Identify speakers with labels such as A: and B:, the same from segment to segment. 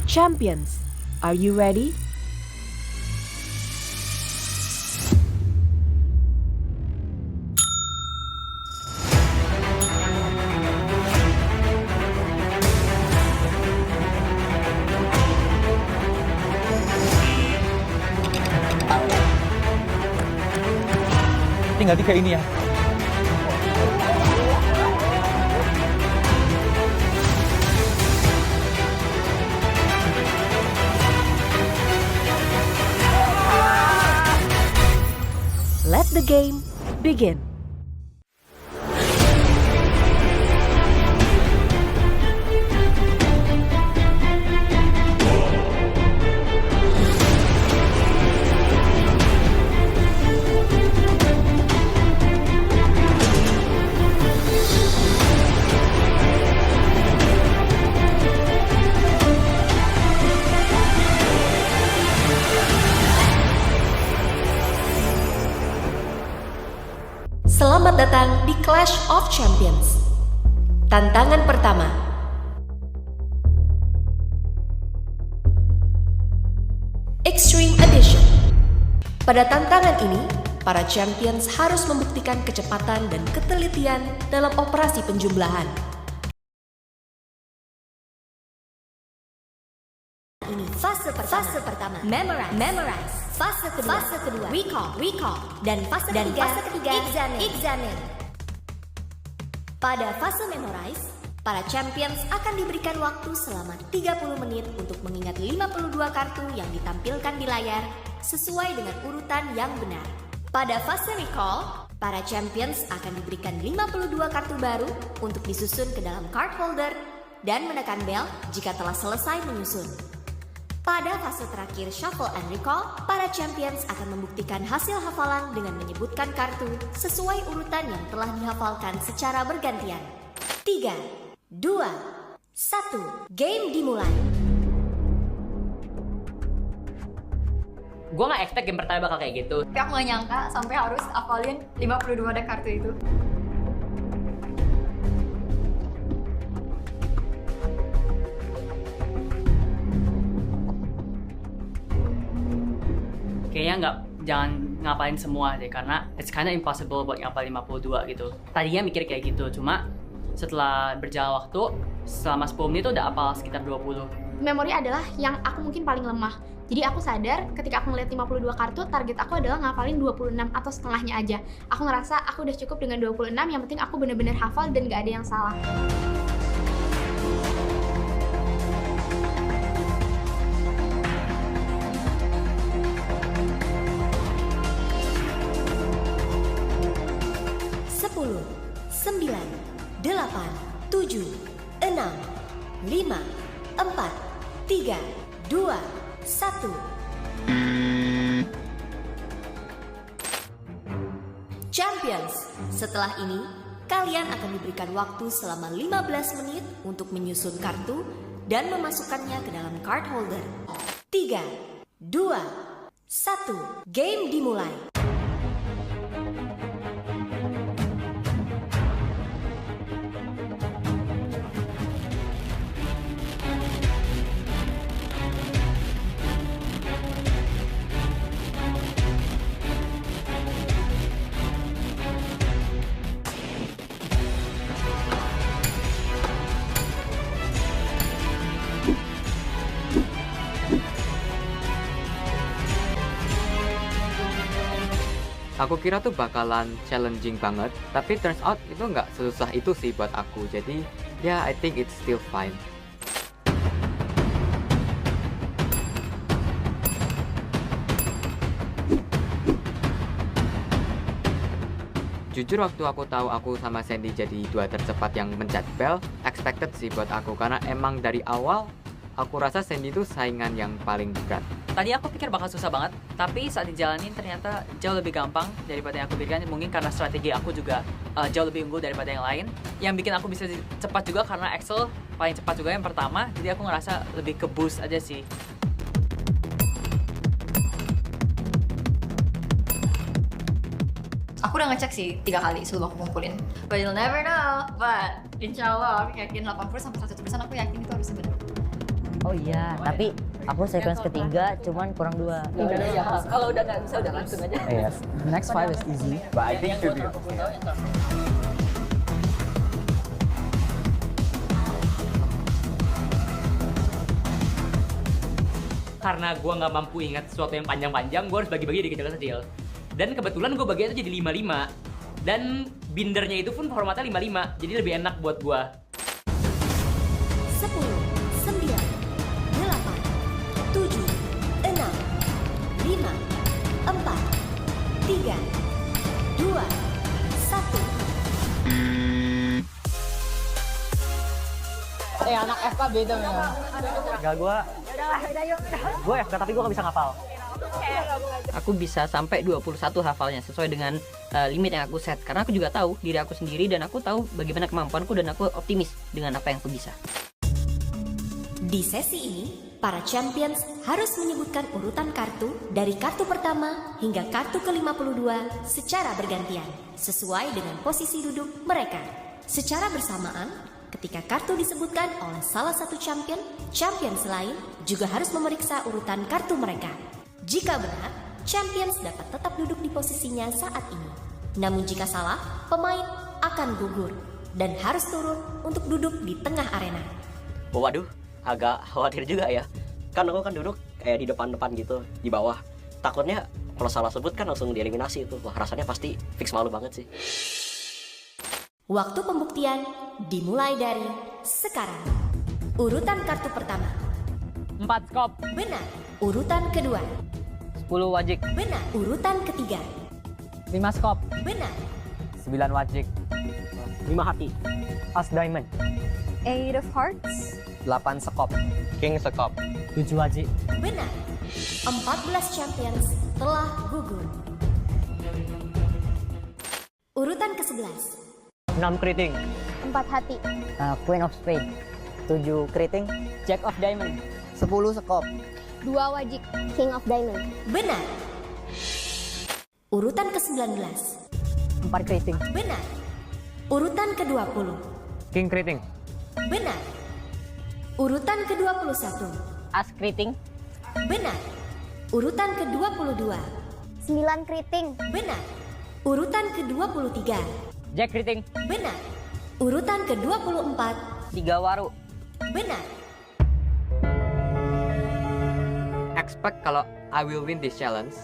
A: Champions, are you ready?
B: Tinggal 3 ini ya.
A: Let the game begin. Selamat datang di Clash of Champions. Tantangan pertama. Extreme Edition. Pada tantangan ini, para champions harus membuktikan kecepatan dan ketelitian dalam operasi penjumlahan. Ini fase pertama. Memorize. Fase kedua. Recall. Dan fase ketiga. Examine. Pada fase memorize, para champions akan diberikan waktu selama 30 menit untuk mengingat 52 kartu yang ditampilkan di layar sesuai dengan urutan yang benar. Pada fase recall, para champions akan diberikan 52 kartu baru untuk disusun ke dalam card holder dan menekan bel jika telah selesai menyusun. Pada fase terakhir Shuffle and Recall, para champions akan membuktikan hasil hafalan dengan menyebutkan kartu sesuai urutan yang telah dihafalkan secara bergantian. 3, 2, 1, game dimulai.
C: Gue gak expect game pertama bakal kayak gitu.
D: Tapi aku gak nyangka sampai harus hafalin 52 ada kartu itu.
C: Kayaknya jangan ngapalin semua deh, karena it's kinda impossible buat ngapalin 52 gitu. Tadinya mikir kayak gitu, cuma setelah berjalan waktu, selama 10 menit tuh udah hafal sekitar 20.
E: Memori adalah yang aku mungkin paling lemah. Jadi aku sadar ketika aku ngeliat 52 kartu, target aku adalah ngapalin 26 atau setengahnya aja. Aku ngerasa aku udah cukup dengan 26, yang penting aku bener-bener hafal dan gak ada yang salah.
A: Sepuluh, 9, 8, 7, 6, 5, 4, 3, 2, 1. Champions, setelah ini kalian akan diberikan waktu selama 15 menit untuk menyusun kartu dan memasukkannya ke dalam card holder. 3, 2, 1, game dimulai.
F: Aku kira tuh bakalan challenging banget, tapi turns out itu nggak sesusah itu sih buat aku. Jadi ya, I think it's still fine. Jujur waktu aku tahu aku sama Sandy jadi dua tercepat yang mencet bel, expected sih buat aku, karena emang dari awal aku rasa Sandy itu saingan yang paling berat.
C: Tadi aku pikir bakal susah banget, tapi saat dijalanin ternyata jauh lebih gampang daripada yang aku pikirkan. Mungkin karena strategi aku juga jauh lebih unggul daripada yang lain. Yang bikin aku bisa cepat juga karena Axel paling cepat juga yang pertama, jadi aku ngerasa lebih ke boost aja sih.
D: Aku udah ngecek sih 3 kali sebelum aku kumpulin. But you'll never know. But insya Allah aku yakin 80-100% aku yakin itu harus benar.
G: Oh iya, tapi aku sequence ketiga cuman kurang 2.
C: Kalau udah nggak bisa udah langsung aja.
B: Yes. Next 5 is easy, but I think should be okay.
H: Karena gue nggak mampu ingat sesuatu yang panjang-panjang, gue harus bagi-bagi di kecil-kecil. Dan kebetulan gue bagi itu jadi 55. Dan bindernya itu pun formatnya 55, jadi lebih enak buat gue.
A: 10, 9, 8, 7, 6, 5, 4, 3, 2, 1.
C: Anak FK beda memang.
B: Enggak, gue FK tapi gue gak bisa ngapal.
G: Aku bisa sampai 21 hafalnya sesuai dengan limit yang aku set. Karena aku juga tahu diri aku sendiri dan aku tahu bagaimana kemampuanku dan aku optimis dengan apa yang aku bisa.
A: Di sesi ini, para champions harus menyebutkan urutan kartu dari kartu pertama hingga kartu ke-52 secara bergantian, sesuai dengan posisi duduk mereka. Secara bersamaan, ketika kartu disebutkan oleh salah satu champion, champions lain juga harus memeriksa urutan kartu mereka. Jika benar, champions dapat tetap duduk di posisinya saat ini. Namun jika salah, pemain akan gugur dan harus turun untuk duduk di tengah arena.
I: Waduh, agak khawatir juga ya. Kan aku kan duduk kayak di depan-depan gitu, di bawah. Takutnya kalau salah sebut kan langsung dieliminasi itu. Wah, rasanya pasti fix malu banget sih.
A: Waktu pembuktian dimulai dari sekarang. Urutan kartu pertama.
C: 4 skop.
A: Benar. Urutan kedua.
C: 10 wajik.
A: Benar. Urutan ketiga.
C: 5 skop.
A: Benar.
B: 9 wajik.
I: 5 hati.
B: As diamond.
D: 8 of hearts.
B: 8 sekop. King sekop.
C: 7 wajik.
A: Benar. 14 champions telah gugur. Urutan ke-11.
B: 6 keriting.
D: 4 hati.
G: Queen of Spade.
B: 7 keriting.
C: Jack of diamond.
B: 10 sekop.
D: 2 wajik. King of diamond.
A: Benar. Urutan ke-19.
G: 4 keriting.
A: Benar. Urutan ke-20.
B: King keriting.
A: Benar. Urutan ke-21.
G: As keriting.
A: Benar. Urutan ke-22.
D: 9 keriting.
A: Benar. Urutan ke-23.
C: Jack keriting.
A: Benar. Urutan ke-24.
G: 3 waru.
A: Benar.
F: Expect kalau I will win this challenge.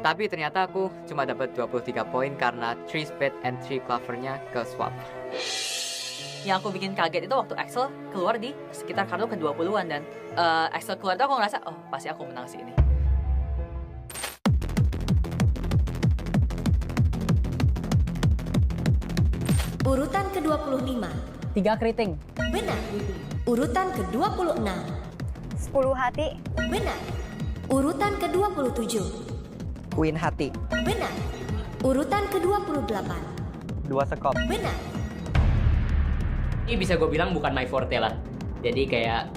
F: Tapi ternyata aku cuma dapat 23 poin karena 3 spade and 3 clovernya ke swap.
C: Yang aku bikin kaget itu waktu Axel keluar di sekitar kartu ke-20-an dan Axel keluar itu aku ngerasa, oh pasti aku menang sih ini.
A: Urutan ke-25.
C: 3 keriting.
A: Benar. Urutan ke-26.
D: 10 hati.
A: Benar. Urutan ke-27.
B: Queen hati.
A: Benar. Urutan ke-28.
B: 2 sekop.
A: Benar.
H: Ini bisa gue bilang bukan my forte lah. Jadi kayak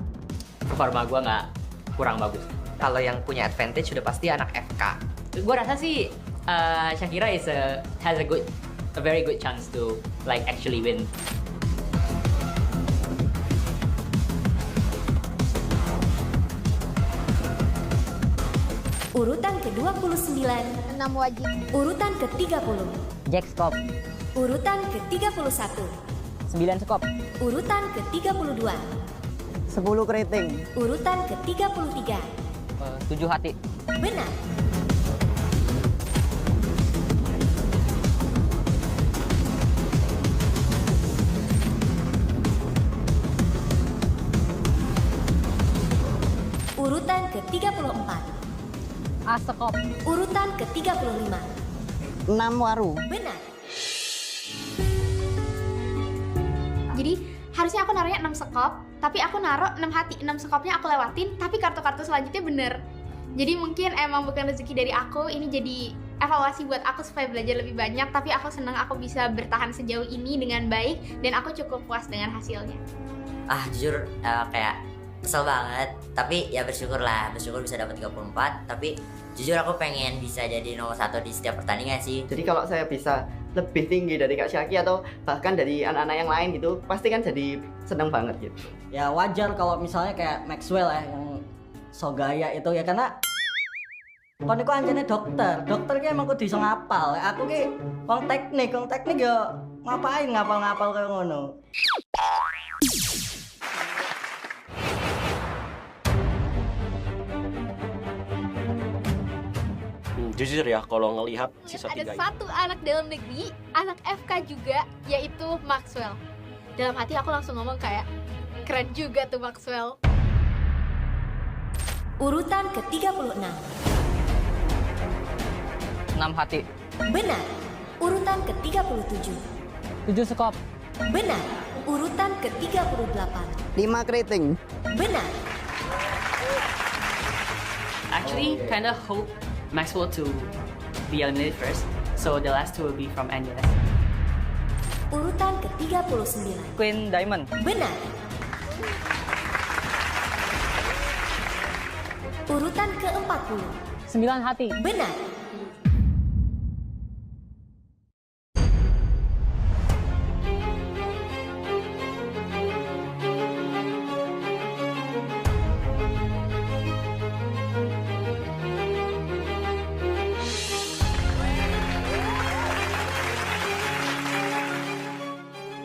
H: performa gue nggak kurang bagus.
J: Kalau yang punya advantage sudah pasti anak FK.
H: Gue rasa sih Shakira has a very good chance to like actually win.
A: Urutan ke-29.
D: 6 wajik.
A: Urutan ke-30.
G: Jack skop.
A: Urutan ke-31.
C: 9 skop.
A: Urutan ke-32.
B: 10 keriting.
A: Urutan ke-33.
G: 7 hati.
A: Benar. Urutan ke-34.
C: As skop.
A: Urutan ke-35.
B: 6 waru.
A: Benar.
E: Jadi harusnya aku naruhnya 6 sekop, tapi aku naruh 6 hati. 6 sekopnya aku lewatin, tapi kartu-kartu selanjutnya bener. Jadi mungkin emang bukan rezeki dari aku, ini jadi evaluasi buat aku supaya belajar lebih banyak. Tapi aku senang aku bisa bertahan sejauh ini dengan baik, dan aku cukup puas dengan hasilnya.
J: Jujur kayak kesel banget, tapi ya bersyukur bisa dapat 34. Tapi jujur aku pengen bisa jadi nomor 1 di setiap pertandingan sih.
K: Jadi kalau saya bisa lebih tinggi dari Kak Syaki atau bahkan dari anak-anak yang lain gitu, pasti kan jadi seneng banget gitu.
L: Ya wajar kalau misalnya kayak Maxwell ya yang so gaya itu ya, karena kon iku anjene dokter ki emang kudu iso ngapal. Aku ki wong teknik ya ngapain ngapal-ngapal kayak ngono.
I: Jujur ya kalau ngelihat sisa
E: Ada
I: 3 ini.
E: satu anak dalam negeri, anak FK juga, yaitu Maxwell. Dalam hati aku langsung ngomong kayak, keren juga tuh Maxwell.
A: Urutan ke-36.
B: 6 hati.
A: Benar. Urutan ke-37.
B: 7 skop.
A: Benar. Urutan ke-38.
K: 5 keriting.
A: Benar.
C: Actually, kind of hope Maxwell to be eliminated first. So the last two will be from NUS.
A: Urutan ke-39.
B: Queen Diamond.
A: Benar. Urutan ke-40.
B: 9 hati.
A: Benar.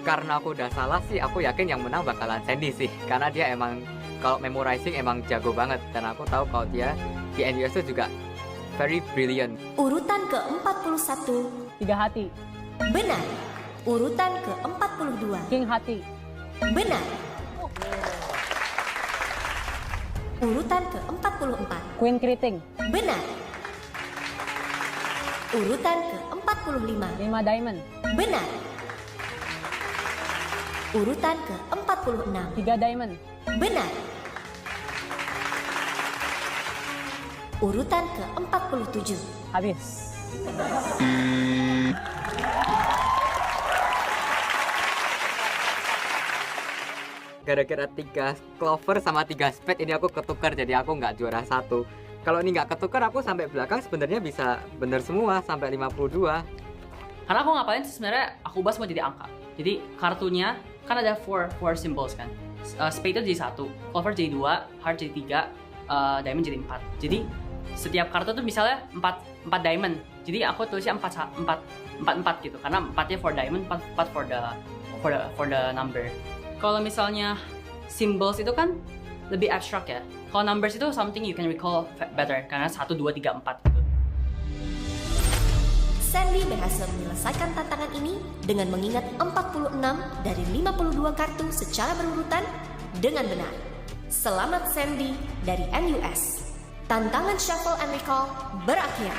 F: Karena aku udah salah sih, aku yakin yang menang bakalan Sandy sih. Karena dia emang kalau memorizing emang jago banget. Dan aku tahu kalau dia di NUS itu juga very brilliant.
A: Urutan ke-41.
B: 3 hati.
A: Benar. Urutan ke-42.
B: King hati.
A: Benar. Urutan ke-44.
B: Queen keriting.
A: Benar. Urutan ke-45.
B: 5 diamond.
A: Benar. Urutan ke-46.
B: 3 diamond.
A: Benar. Urutan ke-47.
B: Habis.
F: Gara-gara 3 clover sama 3 spade ini aku ketukar, jadi aku nggak juara 1. Kalau ini nggak ketukar, aku sampai belakang sebenarnya bisa bener semua sampai 52.
C: Karena aku ngapalin sebenarnya aku ubah semua jadi angka. Jadi kartunya kan ada 4 symbols kan. Spade itu jadi 1, clover jadi 2, heart jadi 3, diamond jadi 4. Jadi setiap kartu tuh misalnya 4 diamond. Jadi aku tulisnya 4 gitu. Karena 4-nya for diamond, 4 for the number. Kalau misalnya symbols itu kan lebih abstrak ya. Kalau numbers itu something you can recall better karena 1, 2, 3, 4 gitu.
A: Sandy berhasil menyelesaikan tantangan ini dengan mengingat 46 dari 52 kartu secara berurutan dengan benar. Selamat Sandy dari NUS. Tantangan Shuffle and Recall berakhir.